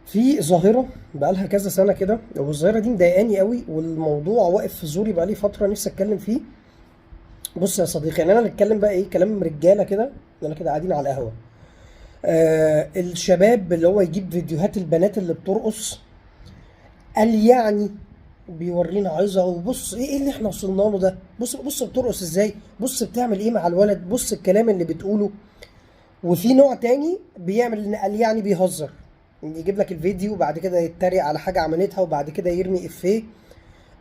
في ظاهرة بقالها كذا سنة كده، والظاهرة دي مضايقاني قوي، والموضوع واقف في زوري بقالي فترة نفسي اتكلم فيه. بص يا صديقي، يعني انا نتكلم بقى ايه كلام رجالة كده، انا كده قاعدين على القهوة. الشباب اللي هو يجيب فيديوهات البنات اللي بترقص، قال يعني بيورينا عظة، وبص ايه اللي احنا وصلنا له ده، بص بص بترقص ازاي، بص بتعمل ايه مع الولد، بص الكلام اللي بتقوله. وفي نوع تاني بيعمل ان قال يعني بيهزر، يجيب لك الفيديو وبعد كده يتريق على حاجة عملتها وبعد كده يرمي افيه.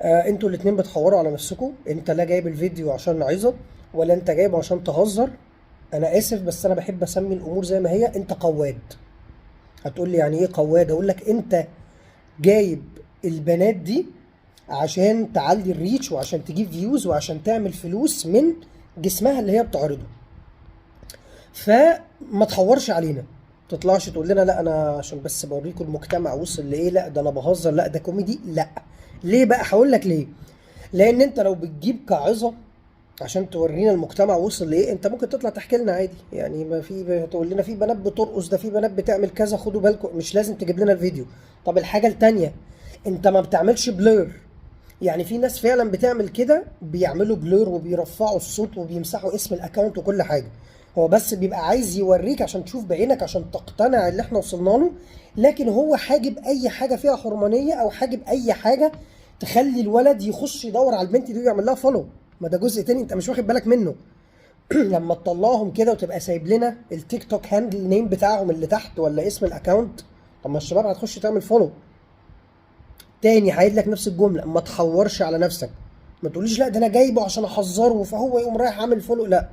انتوا الاتنين بتحوروا على نفسكم، انت لا جايب الفيديو عشان عظة ولا انت جايبه عشان تهزر. انا اسف بس انا بحب اسمي الامور زي ما هي، انت قواد. هتقول لي يعني ايه قواد؟ اقول لك انت جايب البنات دي عشان تعلي الريتش وعشان تجيب فيوز وعشان تعمل فلوس من جسمها اللي هي بتعرضه. فما تحورش علينا، تطلعش تقول لنا لا انا عشان بس بوريكم المجتمع وصل لايه، لا ده انا بهزر، لا ده كوميدي، لا. ليه بقى؟ هقول لك ليه. لان انت لو بتجيب كعظة عشان تورينا المجتمع وصل لايه، انت ممكن تطلع تحكي لنا عادي، يعني ما في تقول لنا في بنات بترقص، ده في بنات بتعمل كذا، خدوا بالكم، مش لازم تجيب لنا الفيديو. طب الحاجة التانية، انت ما بتعملش بلور. يعني في ناس فعلا بتعمل كده، بيعملوا بلور وبيرفعوا الصوت وبيمسحوا اسم الاكونت وكل حاجه. هو بس بيبقى عايز يوريك عشان تشوف بعينك عشان تقتنع اللي احنا وصلنا له. لكن هو حاجب اي حاجه فيها حرمانيه، او حاجب اي حاجه تخلي الولد يخش يدور على البنت دي ويعمل لها فولو. ما ده جزء تاني انت مش واخد بالك منه. لما تطلعهم كده وتبقى سايب لنا التيك توك هاندل نيم بتاعهم اللي تحت ولا اسم الاكونت، طب ما الشباب هتخش تعمل فولو. تاني هعيد لك نفس الجمله، ما تحورش على نفسك. ما تقوليش لا ده انا جايبه عشان احذره فهو يقوم رايح عامل فولو، لا.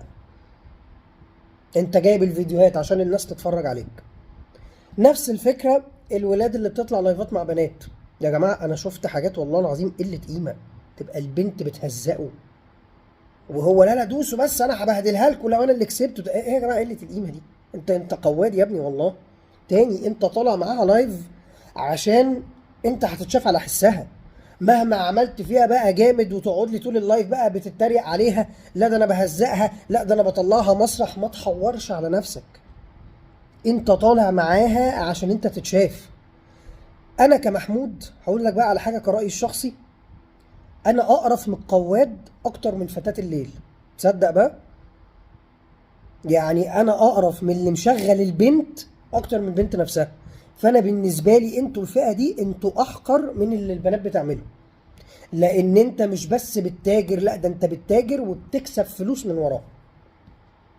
انت جايب الفيديوهات عشان الناس تتفرج عليك. نفس الفكره الولاد اللي بتطلع لايفات مع بنات. يا جماعه انا شفت حاجات والله العظيم قله قيمه، تبقى البنت بتهزقه وهو لا لا دوسوا بس انا هبهدلها لكم لو انا اللي كسبت. ايه يا جماعه قله القيمه دي؟ انت قواد يا ابني والله. تاني انت طالع معاها لايف عشان انت هتتشاف على حسها. مهما عملت فيها بقى جامد وتقعد لي طول اللايف بقى بتتريق عليها، لا ده انا بهزقها، لا ده انا بطلعها مسرح، ما تحورش على نفسك. انت طالع معاها عشان انت تتشاف. انا كمحمود هقول لك بقى على حاجه كرأيي الشخصي، انا اقرف من القواد اكتر من فتاة الليل. تصدق بقى؟ يعني انا اقرف من اللي مشغل البنت اكتر من البنت نفسها. فانا بالنسبه لي انتوا الفئه دي انتوا احقر من اللي البنات بتعمله. لان انت مش بس بتتاجر، لا ده انت بتتاجر وبتكسب فلوس من وراه.